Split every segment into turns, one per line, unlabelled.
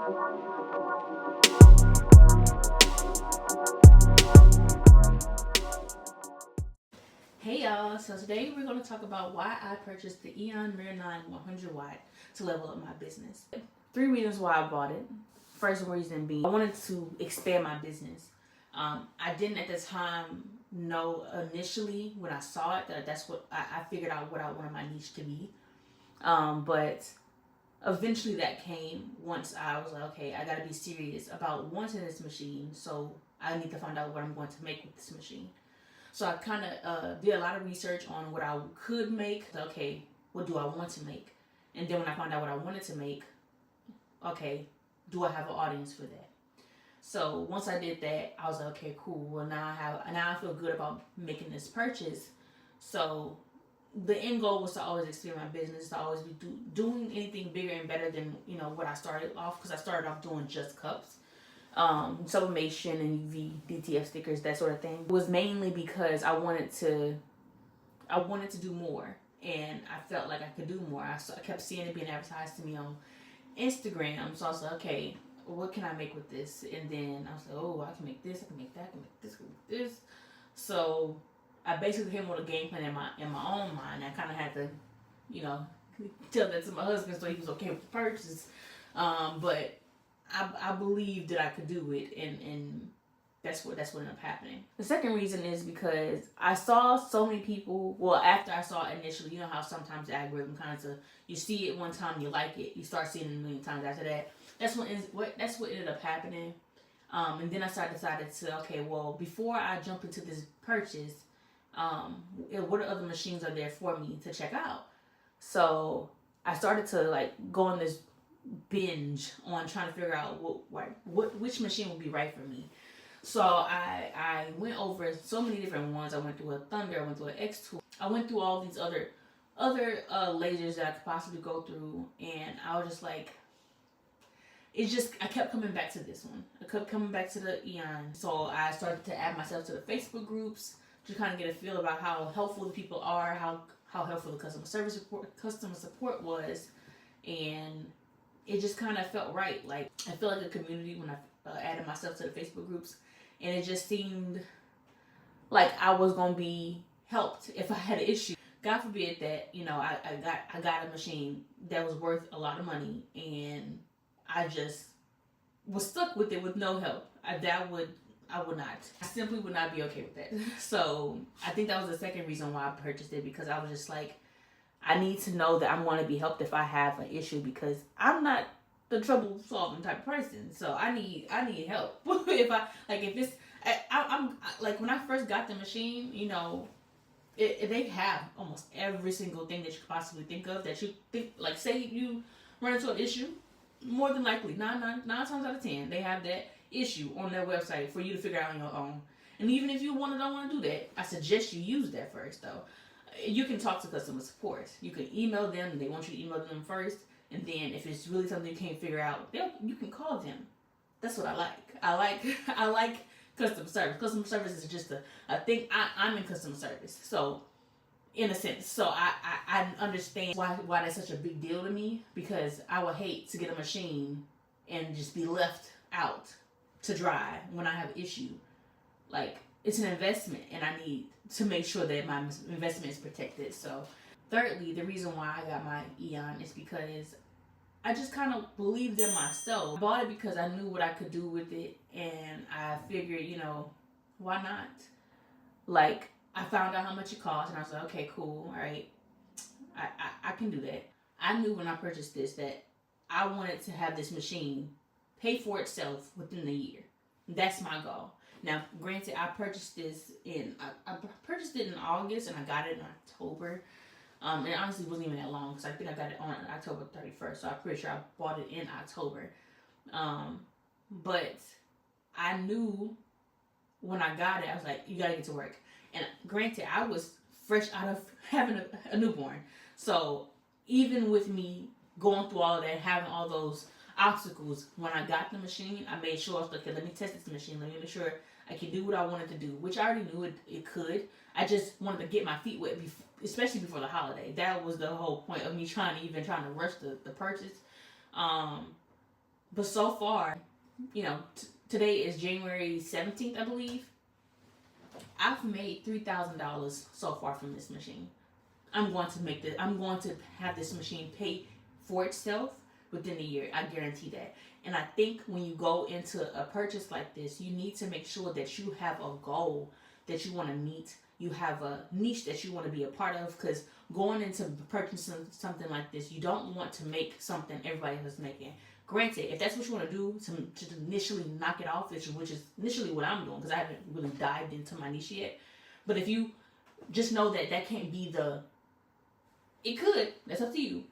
Hey y'all, so today we're going to talk about why I purchased the Aeon Mira 9 100 watt to level up my business. 3 reasons why I bought it. First reason being, I wanted to expand my business. I didn't at the time know initially when I saw it that that's what I figured out what I wanted my niche to be. But eventually that came once I was like, okay, I got to be serious about wanting this machine, so I need to find out what I'm going to make with this machine. So I kind of did a lot of research on what I could make. Okay, what do I want to make? And then when I found out what I wanted to make, okay, do I have an audience for that? So once I did that, I was like, okay, cool. Well, now I feel good about making this purchase. So the end goal was to always expand my business, to always be doing anything bigger and better than what I started off, because I started off doing just cups, sublimation and UV DTF stickers, that sort of thing. It was mainly because I wanted to do more, and I felt like I could do more. I kept seeing it being advertised to me on Instagram, so I was like, okay, what can I make with this? And then I was like, oh, I can make this, I can make that, I can make this, I can make this. So I basically came with a game plan in my own mind. I kind of had to, tell that to my husband so he was okay with the purchase. But I believed that I could do it, and that's what ended up happening. The second reason is because I saw so many people. Well, after I saw it initially, you know how sometimes the algorithm kind of you see it one time, you like it, you start seeing it a million times after that. That's what ended up happening. And then I decided to, okay, well, before I jump into this purchase, what other machines are there for me to check out? So I started to go on this binge on trying to figure out which machine would be right for me. So I went over so many different ones. I went through a Thunder, I went through an X2, I went through all these other lasers that I could possibly go through, and I was just like, I kept coming back to this one. I kept coming back to the Aeon. So I started to add myself to the Facebook groups to kind of get a feel about how helpful the people are, how helpful the customer support was, and it just kind of felt right. Like, I felt like a community when I added myself to the Facebook groups, and it just seemed like I was gonna be helped if I had an issue. God forbid that I got a machine that was worth a lot of money, and I just was stuck with it with no help. I would not. I simply would not be okay with that. So I think that was the second reason why I purchased it, because I was just like, I need to know that I'm going to be helped if I have an issue, because I'm not the trouble solving type of person. So I need help. I'm like, when I first got the machine, they have almost every single thing that you could possibly think of, that you think, like, say you run into an issue, more than likely, nine times out of 10, they have that issue on their website for you to figure out on your own. And even if you don't want to do that, I suggest you use that first, though. You can talk to customer support. You can email them. They want you to email them first, and then if it's really something you can't figure out, you can call them. That's what I like. I like customer service. Customer service is just a thing. I'm in customer service, so in a sense, so I understand why that's such a big deal to me, because I would hate to get a machine and just be left out to dry when I have an issue. Like, it's an investment, and I need to make sure that my investment is protected. So thirdly, the reason why I got my Aeon is because I just kind of believed in myself. I bought it because I knew what I could do with it, and I figured, why not? Like, I found out how much it cost, and I was like, okay, cool, all right, I can do that. I knew when I purchased this that I wanted to have this machine pay for itself within the year. That's my goal. Now, granted, I purchased this I purchased it in August, and I got it in October. And it honestly wasn't even that long, because I think I got it on October 31st, so I'm pretty sure I bought it in October. But I knew when I got it, I was like, you gotta get to work. And granted, I was fresh out of having a newborn. So even with me going through all of that, having all those obstacles, when I got the machine, I made sure I was like, okay, let me test this machine. Let me make sure I can do what I wanted to do, which I already knew it could. I just wanted to get my feet wet, especially before the holiday. That was the whole point of me trying to rush the purchase. But so far, you know, today is January 17th, I believe. I've made $3,000 so far from this machine. I'm going to have this machine pay for itself within a year. I guarantee that. And I think when you go into a purchase like this, you need to make sure that you have a goal that you want to meet. You have a niche that you want to be a part of, because going into purchasing something like this, you don't want to make something everybody else is making. Granted, if that's what you want to do to initially knock it off, which is initially what I'm doing, because I haven't really dived into my niche yet. But if you just know that that can't be it could, that's up to you.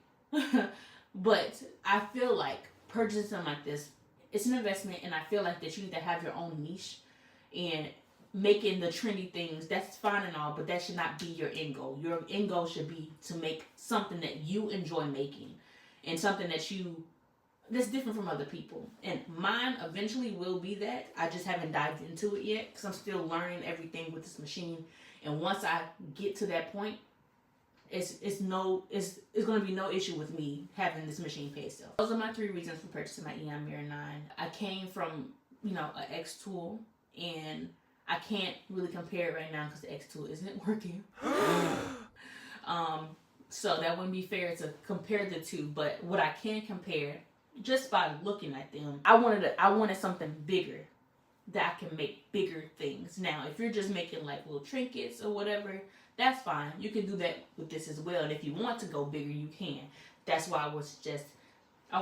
But I feel like purchasing something like this, it's an investment, and I feel like that you need to have your own niche. And making the trendy things, that's fine and all, but that should not be your end goal. Your end goal should be to make something that you enjoy making, and something that's different from other people. And mine eventually will be that. I just haven't dived into it yet, because I'm still learning everything with this machine. And once I get to that point, it's going to be no issue with me having this machine pay itself. Those are my 3 reasons for purchasing my Aeon Mira 9. I came from, an X tool, and I can't really compare it right now because the X tool isn't working. So that wouldn't be fair to compare the two. But what I can compare, just by looking at them, I wanted something bigger, that I can make bigger things. Now, if you're just making like little trinkets or whatever, that's fine. You can do that with this as well. And if you want to go bigger, you can. That's why I will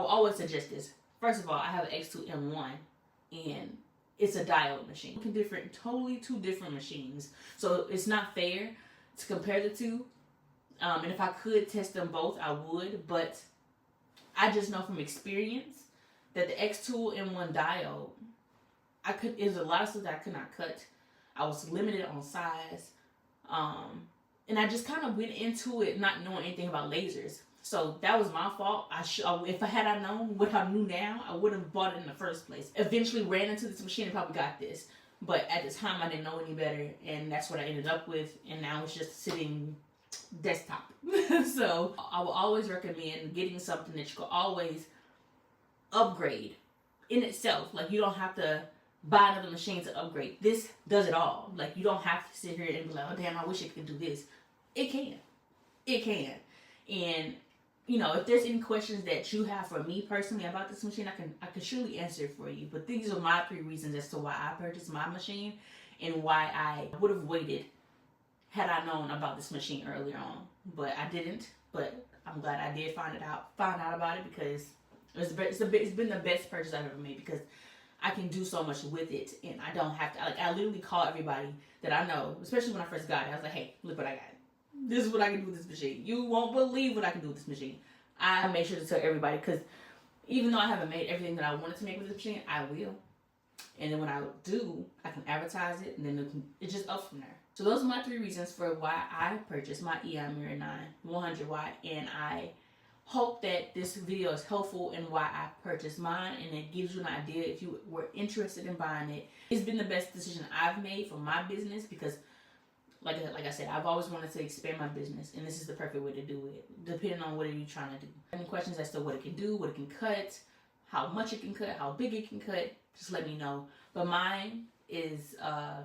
always suggest this. First of all, I have an X2M1, and it's a diode machine. Totally two different machines. So it's not fair to compare the two. And if I could test them both, I would. But I just know from experience that the X2M1 diode, there's a lot of stuff that I could not cut. I was limited on size. And I just kind of went into it not knowing anything about lasers. So that was my fault. If I had known what I knew now, I wouldn't have bought it in the first place. Eventually ran into this machine and probably got this. But at the time, I didn't know any better. And that's what I ended up with. And now it's just sitting desktop. So I will always recommend getting something that you can always upgrade in itself. Like, you don't have to buy another machine to upgrade. This does it all. Like, you don't have to sit here and be like, oh damn, I wish it could do this. It can. And if there's any questions that you have for me personally about this machine, I can surely answer it for you. But these are my 3 reasons as to why I purchased my machine, and why I would have waited had I known about this machine earlier on. But I didn't. But I'm glad I did find out about it, because it's been the best purchase I've ever made, because I can do so much with it, and I don't have to, I literally call everybody that I know, especially when I first got it. I was like, hey, look what I got. This is what I can do with this machine. You won't believe what I can do with this machine. I make sure to tell everybody, because even though I haven't made everything that I wanted to make with this machine, I will. And then when I do, I can advertise it, and then it's just up from there. So those are my 3 reasons for why I purchased my Aeon Mira 9 100 watt, and I hope that this video is helpful in why I purchased mine, and it gives you an idea if you were interested in buying it. It's been the best decision I've made for my business, because like I said, I've always wanted to expand my business, and this is the perfect way to do it, depending on what are you trying to do. Any questions as to what it can do, what it can cut, how much it can cut, how big it can cut, just let me know. But mine is a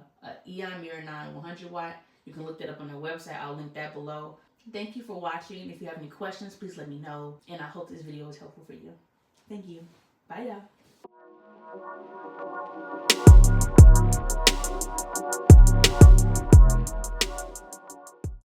Aeon Mira 9 100 watt. You can look that up on their website. I'll link that below. Thank you for watching. If you have any questions, please let me know. And I hope this video is helpful for you. Thank you. Bye, y'all.